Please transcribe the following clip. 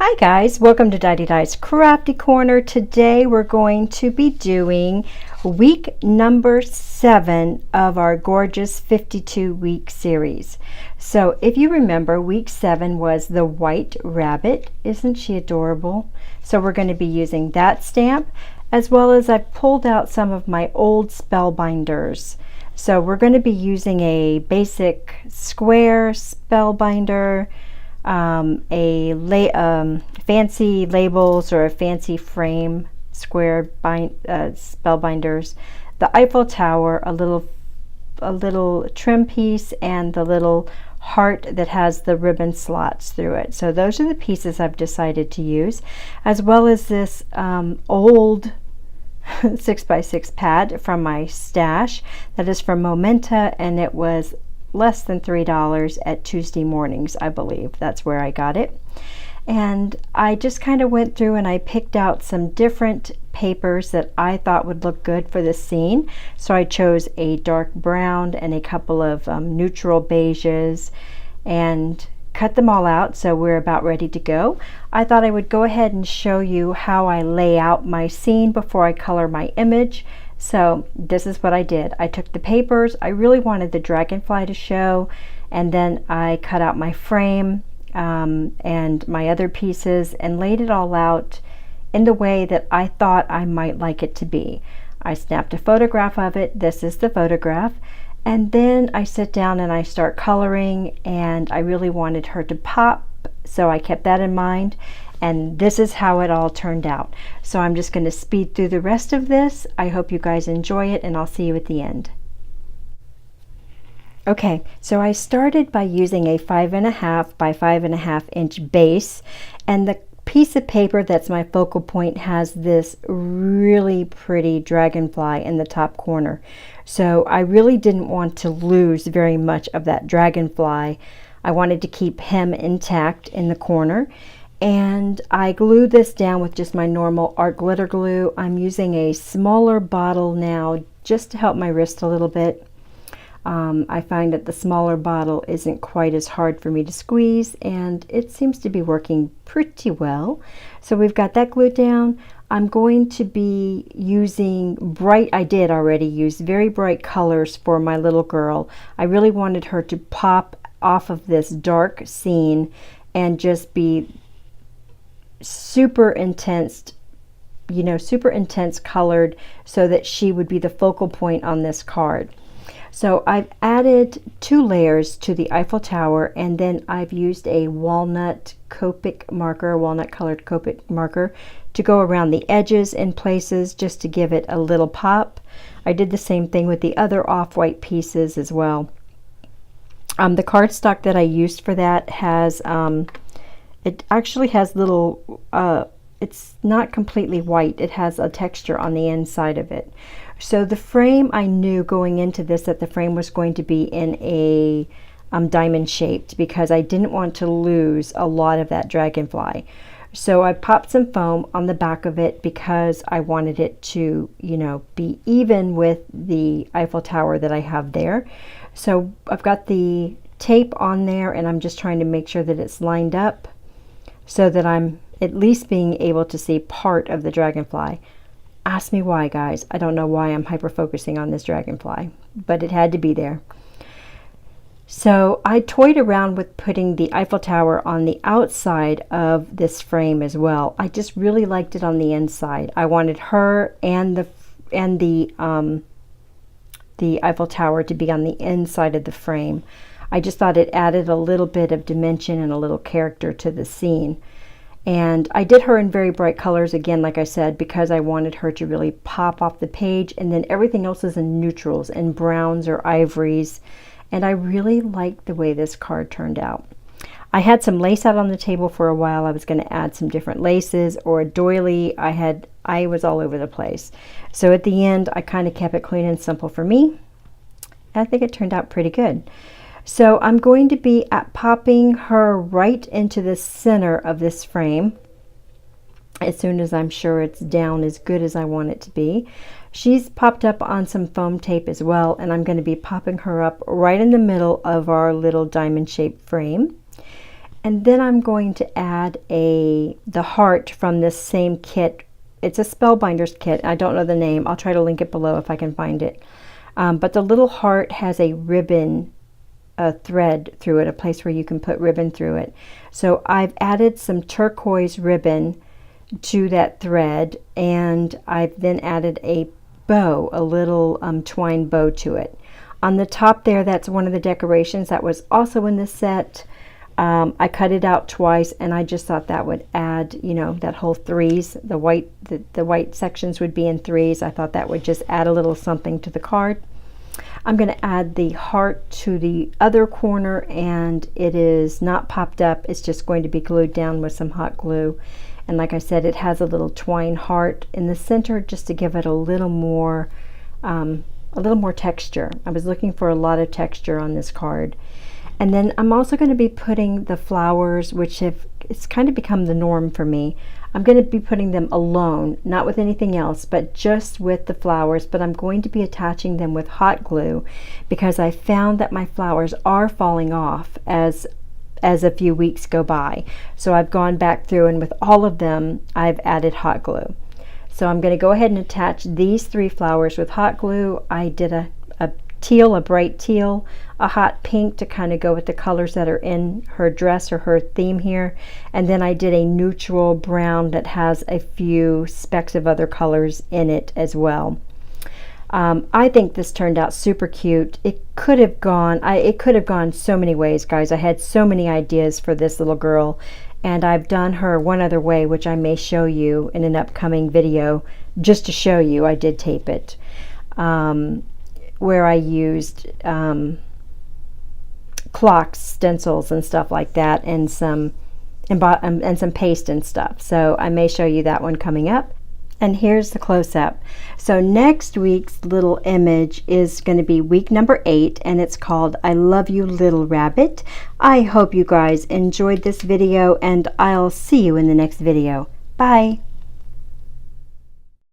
Hi guys, welcome to Dide's Crafty Corner. Today we're going to be doing week number 7 of our Gorjuss 52-week series. So if you remember, week 7 was the white rabbit. Isn't she adorable? So we're going to be using that stamp, as well as I've pulled out some of my old spellbinders. So we're going to be using a basic square spellbinder, fancy labels or a fancy frame square spellbinders, the Eiffel Tower, a little trim piece, and the little heart that has the ribbon slots through it. So those are the pieces I've decided to use, as well as this old 6x6 pad from my stash that is from Momenta, and it was less than $3 at Tuesday Mornings, I believe. That's where I got it. And I just kind of went through and I picked out some different papers that I thought would look good for the scene. So I chose a dark brown and a couple of neutral beiges and cut them all out, so we're about ready to go. I thought I would go ahead and show you how I lay out my scene before I color my image. So this is what I did. I took the papers. I really wanted the dragonfly to show, and then I cut out my frame and my other pieces and laid it all out in the way that I thought I might like it to be. I snapped a photograph of it. This is the photograph. And then I sit down and I start coloring, and I really wanted her to pop, so I kept that in mind. And this is how it all turned out. So I'm just going to speed through the rest of this. I hope you guys enjoy it, and I'll see you at the end. Okay, so I started by using a 5.5 by 5.5 inch base, and the piece of paper that's my focal point has this really pretty dragonfly in the top corner. So I really didn't want to lose very much of that dragonfly. I wanted to keep him intact in the corner. And I glued this down with just my normal art glitter glue. I'm using a smaller bottle now just to help my wrist a little bit. I find that the smaller bottle isn't quite as hard for me to squeeze, and it seems to be working pretty well. So we've got that glued down. I'm going to be using I did already use very bright colors for my little girl. I really wanted her to pop off of this dark scene and just be super intense, super intense colored, so that she would be the focal point on this card. So I've added 2 layers to the Eiffel Tower, and then I've used a walnut colored Copic marker to go around the edges in places just to give it a little pop. I did the same thing with the other off-white pieces as well. The cardstock that I used for that has it actually has little, it's not completely white. It has a texture on the inside of it. So the frame, I knew going into this that the frame was going to be in a diamond shaped, because I didn't want to lose a lot of that dragonfly. So I popped some foam on the back of it because I wanted it to, be even with the Eiffel Tower that I have there. So I've got the tape on there, and I'm just trying to make sure that it's lined up so that I'm at least being able to see part of the dragonfly. Ask me why, guys. I don't know why I'm hyper focusing on this dragonfly, but it had to be there. So I toyed around with putting the Eiffel Tower on the outside of this frame as well. I just really liked it on the inside. I wanted her and the Eiffel Tower to be on the inside of the frame. I just thought it added a little bit of dimension and a little character to the scene. And I did her in very bright colors, again, like I said, because I wanted her to really pop off the page, and then everything else is in neutrals and browns or ivories. And I really liked the way this card turned out. I had some lace out on the table for a while. I was going to add some different laces or a doily. I was all over the place. So at the end, I kind of kept it clean and simple for me. I think it turned out pretty good. So I'm going to be popping her right into the center of this frame as soon as I'm sure it's down as good as I want it to be. She's popped up on some foam tape as well, and I'm going to be popping her up right in the middle of our little diamond shaped frame. And then I'm going to add the heart from this same kit. It's a Spellbinders kit. I don't know the name. I'll try to link it below if I can find it. But the little heart has a ribbon thread through it, a place where you can put ribbon through it. So I've added some turquoise ribbon to that thread, and I've then added a bow, a little twine bow to it. On the top there, that's one of the decorations that was also in the set. I cut it out twice, and I just thought that would add, you know, that whole threes, the white sections would be in threes. I thought that would just add a little something to the card. I'm going to add the heart to the other corner, and it is not popped up. It's just going to be glued down with some hot glue. And like I said, it has a little twine heart in the center just to give it a little more texture. I was looking for a lot of texture on this card. And then I'm also going to be putting the flowers, which it's kind of become the norm for me. I'm going to be putting them alone, not with anything else, but just with the flowers. But I'm going to be attaching them with hot glue because I found that my flowers are falling off as a few weeks go by. So I've gone back through, and with all of them, I've added hot glue. So I'm going to go ahead and attach these 3 flowers with hot glue. I did a teal, a bright teal, a hot pink to kind of go with the colors that are in her dress or her theme here, and then I did a neutral brown that has a few specks of other colors in it as well. I think this turned out super cute. It could have gone so many ways, guys. I had so many ideas for this little girl, and I've done her one other way, which I may show you in an upcoming video. Just to show you, I did tape it. Where I used clocks, stencils, and stuff like that, and some paste and stuff. So I may show you that one coming up. And here's the close-up. So next week's little image is going to be week number 8, and it's called I Love You Little Rabbit. I hope you guys enjoyed this video, and I'll see you in the next video. Bye!